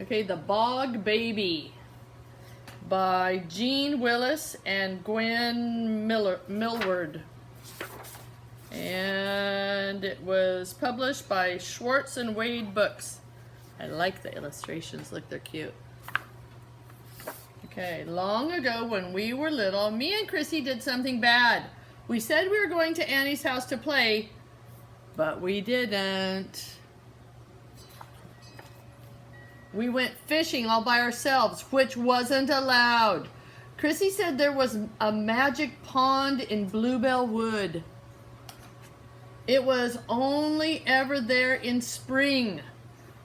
Okay, The Bog Baby by Jeanne, Willis, and Gwen Millward. And it was published by Schwartz and Wade Books. I like the illustrations. Look, they're cute. Okay, long ago when we were little, me and Chrissy did something bad. We said we were going to Annie's house to play, but we didn't. We went fishing all by ourselves, which wasn't allowed. Chrissy said there was a magic pond in Bluebell Wood. It was only ever there in spring.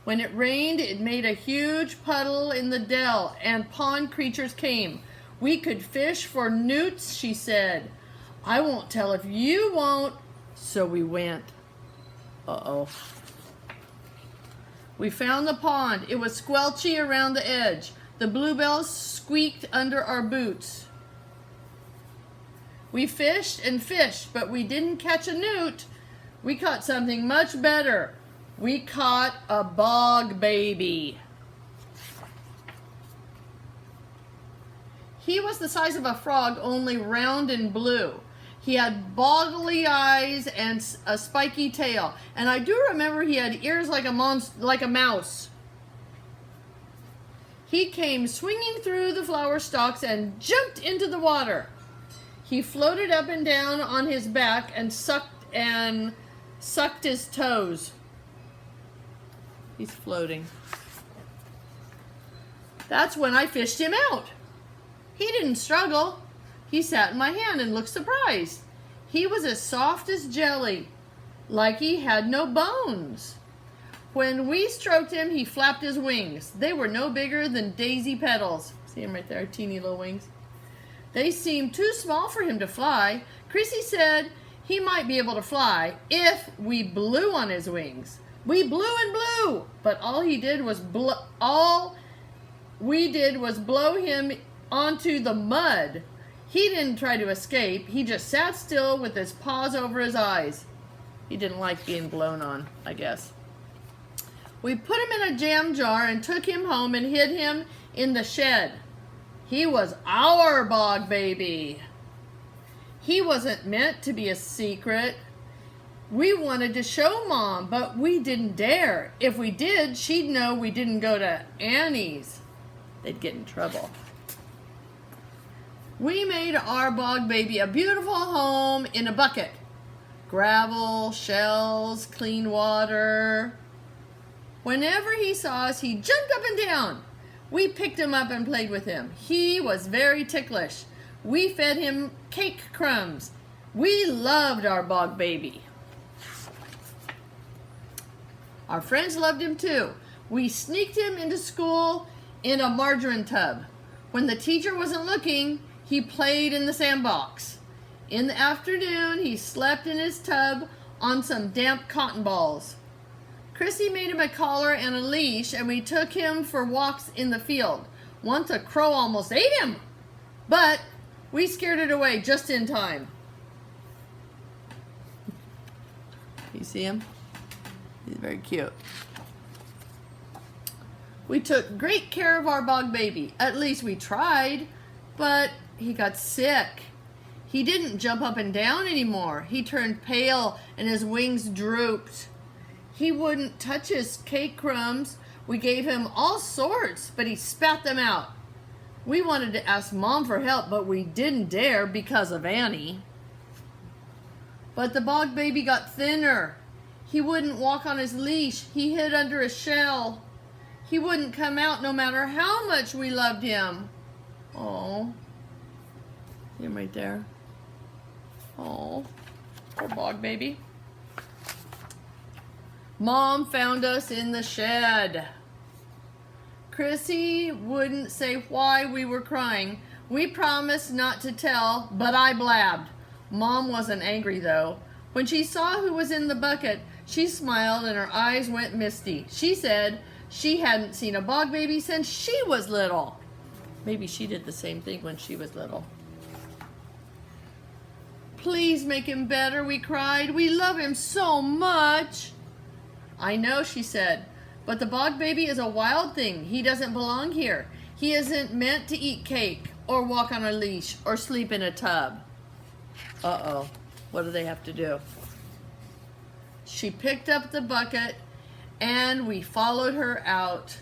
When it rained, it made a huge puddle in the dell, and pond creatures came. We could fish for newts, she said. I won't tell if you won't. So we went. Uh-oh. We found the pond. It was squelchy around the edge. The bluebells squeaked under our boots. We fished and fished, but we didn't catch a newt. We caught something much better. We caught a bog baby. He was the size of a frog, only round and blue. He had boggly eyes and a spiky tail. And I do remember he had ears like a mouse. He came swinging through the flower stalks and jumped into the water. He floated up and down on his back and sucked his toes. He's floating. That's when I fished him out. He didn't struggle. He sat in my hand and looked surprised. He was as soft as jelly, like he had no bones. When we stroked him, he flapped his wings. They were no bigger than daisy petals. See him right there, teeny little wings. They seemed too small for him to fly. Chrissy said he might be able to fly if we blew on his wings. We blew and blew, but all we did was blow him onto the mud. He didn't try to escape. He just sat still with his paws over his eyes. He didn't like being blown on, I guess. We put him in a jam jar and took him home and hid him in the shed. He was our bog baby. He wasn't meant to be a secret. We wanted to show Mom, but we didn't dare. If we did, she'd know we didn't go to Annie's. They'd get in trouble. We made our bog baby a beautiful home in a bucket. Gravel, shells, clean water. Whenever he saw us, he jumped up and down. We picked him up and played with him. He was very ticklish. We fed him cake crumbs. We loved our bog baby. Our friends loved him too. We sneaked him into school in a margarine tub. When the teacher wasn't looking, he played in the sandbox. In the afternoon, he slept in his tub on some damp cotton balls. Chrissy made him a collar and a leash, and we took him for walks in the field. Once a crow almost ate him, but we scared it away just in time. You see him? He's very cute. We took great care of our bog baby. At least we tried, but he got sick. He didn't jump up and down anymore. He turned pale and his wings drooped. He wouldn't touch his cake crumbs. We gave him all sorts, but he spat them out. We wanted to ask Mom for help, but we didn't dare because of Annie. But the bog baby got thinner. He wouldn't walk on his leash. He hid under a shell. He wouldn't come out no matter how much we loved him. Oh, him right there. Oh, poor bog baby. Mom found us in the shed. Chrissy wouldn't say why we were crying. We promised not to tell, but I blabbed. Mom wasn't angry though. When she saw who was in the bucket, she smiled and her eyes went misty. She said she hadn't seen a bog baby since she was little. Maybe she did the same thing when she was little. Please make him better, we cried. We love him so much. I know, she said, But the bog baby is a wild thing. He doesn't belong here. He isn't meant to eat cake or walk on a leash or sleep in a tub. Uh-oh. What do they have to do? She picked up the bucket and we followed her out.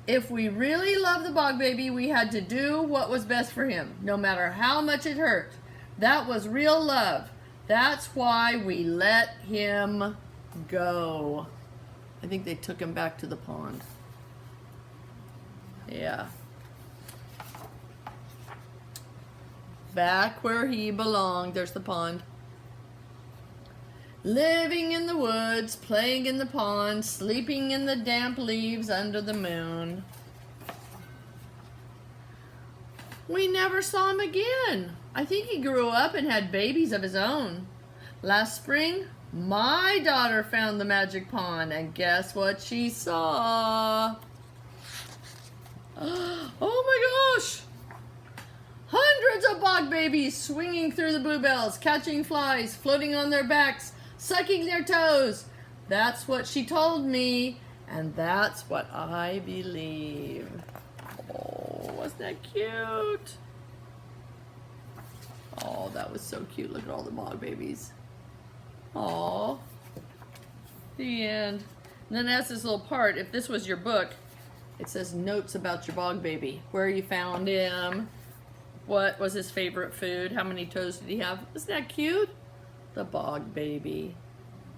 If we really loved the bog baby, we had to do what was best for him, no matter how much it hurt. That was real love. That's why we let him go. I think they took him back to the pond. Yeah. Back where he belonged. There's the pond. Living in the woods, playing in the pond, sleeping in the damp leaves under the moon. We never saw him again. I think he grew up and had babies of his own. Last spring, my daughter found the magic pond, and guess what she saw? Oh my gosh! Hundreds of bog babies swinging through the bluebells, catching flies, floating on their backs, sucking their toes. That's what she told me, and that's what I believe. Oh, wasn't that cute? Oh, that was so cute. Look at all the bog babies. Oh, the end. And then it has this little part. If this was your book, it says notes about your bog baby. Where you found him. What was his favorite food? How many toes did he have? Isn't that cute? The bog baby.